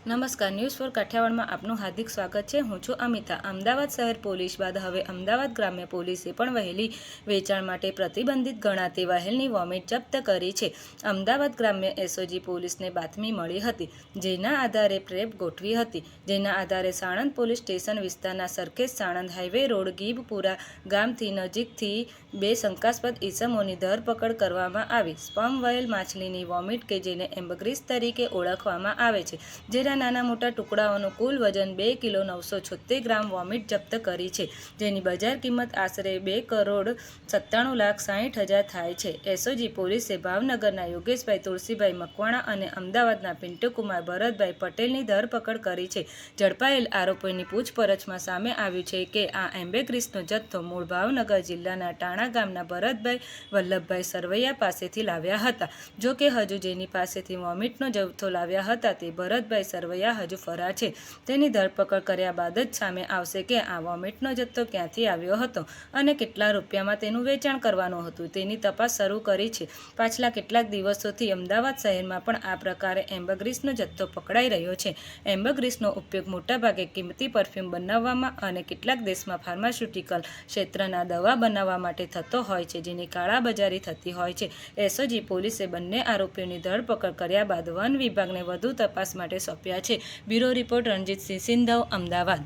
નમસ્કાર, news for કાઠિયાવાડમાં આપનું હાર્દિક સ્વાગત છે। હું છું અમિતા। અમદાવાદ શહેર પોલીસ બાદ હવે અમદાવાદ ગ્રામ્ય પોલીસે પણ વહેલી વેચાણ માટે પ્રતિબંધિત ગણાતી વહેલની વોમિટ જપ્ત કરી છે। અમદાવાદ ગ્રામ્ય એસઓજી પોલીસને બાતમી મળી હતી, જેના આધારે ટ્રેપ ગોઠવી હતી, જેના આધારે સાણંદ પોલીસ સ્ટેશન વિસ્તારના સરખેજ સાણંદ હાઈવે રોડ ગીબપુરા ગામથી નજીકથી બે શંકાસ્પદ ઈસમોની ધરપકડ કરવામાં આવી। સ્પર્મ વહેલ માછલીની વોમિટ કે જેને એમ્બરગ્રીસ તરીકે ઓળખવામાં આવે છે, જેના નાના મોટા ટુકડાઓનું કુલ વજન 2 કિલો 976 ગ્રામ વોમિટ જપ્ત કરી છે, જેની બજાર કિંમત આશરે 2,97,60,000 થાય છે। એસઓજી પોલીસે ભાવનગરના યોગેશભાઈ તુલસીભાઈ મકવાણા અને અમદાવાદના પિન્ટુકુમાર ભરતભાઈ પટેલની ધરપકડ કરી છે। ઝડપાયેલ આરોપીની પૂછપરછમાં સામે આવ્યું છે કે આ એમ્બરગ્રીસનો જથ્થો મૂળ ભાવનગર જિલ્લાના ટાણા ગામના ભરતભાઈ વલ્લભભાઈ સરવૈયા પાસેથી લાવ્યા હતા। જો કે હજુ જેની પાસેથી વોમિટનો જથ્થો લાવ્યા હતા તે ભરતભાઈ સરવૈયા હજુ ફરાર છે। તેની ધરપકડ કર્યા બાદ જ સામે આવશે કે આ વોમિટનો જથ્થો ક્યાંથી આવ્યો હતો અને કેટલા રૂપિયામાં તેનું વેચાણ કરવાનું હતું, તેની તપાસ શરૂ કરી છે। પાછલા કેટલાક દિવસોથી અમદાવાદ શહેરમાં પણ આ પ્રકારે એમ્બરગ્રીસનો જથ્થો પકડાઈ રહ્યો છે। એમ્બરગ્રીસનો ઉપયોગ મોટાભાગે કિંમતી પરફ્યુમ બનાવવામાં અને કેટલાક દેશમાં ફાર્માસ્યુટિકલ ક્ષેત્રના દવા બનાવવા માટે થતો હોય છે, જેની કાળાબજારી થતી હોય છે। એસઓજી પોલીસે બંને આરોપીઓની ધરપકડ કર્યા બાદ વન વિભાગને વધુ તપાસ માટે સોંપ્યા છે। Bureau report Ranjit Singh, Amdavad.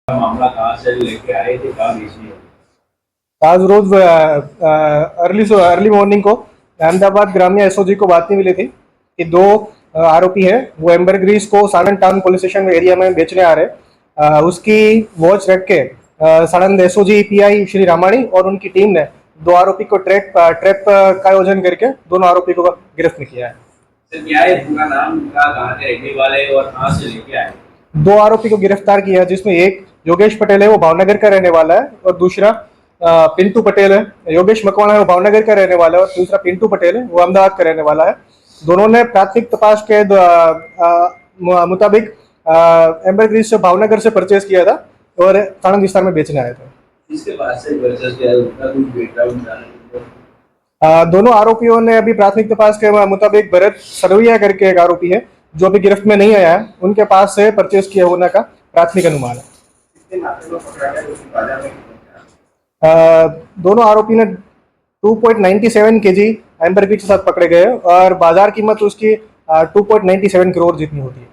मामला कहाँ से लेके आए थे, कहाँ बेची है? आज रोज अर्ली मॉर्निंग को अहमदाबाद ग्राम्य एसओजी को बातमी मिली थी कि दो आरोपी हैं, वो एम्बरग्रीस को Sanand town police station area में बेचने आ रहे। उसकी वॉच रख के साणंद एसओजी पीआई श्री रामाणी और उनकी टीम ने दो आरोपी को ट्रैप का आयोजन करके दोनों आरोपी को गिरफ्त किया है। क्या है पूरा नाम, कहाँ के रहने वाले और कहाँ से लेके आए? दो आरोपी को गिरफ्तार किया है, जिसमें एक योगेश पटेल है, वो भावनगर का रहने वाला है, और दूसरा पिंटू पटेल है। योगेश मकवाना है, वो भावनगर का रहने वाला है, और दूसरा पिंटू पटेल है, वो अहमदाबाद का रहने वाला है। दोनों ने प्राथमिक तपास के मुताबिक एम्बरग्रीस से भावनगर से परचेज किया था और साणंद विस्तार में बेचने आए थे। इसके बाद से परचेज किया, उनका कुछ बैकग्राउंड जाने? दोनों आरोपियों ने अभी प्राथमिक तपास के मुताबिक भरत सरवैया करके एक आरोपी है, जो अभी गिरफ्त में नहीं आया है, उनके पास से परचेज किया होने का प्राथमिक अनुमान है। दोनों आरोपी ने 2.97 kg एम्बरग्रीस के साथ पकड़े गए और बाजार कीमत उसकी 2.97 करोड़ जितनी होती है।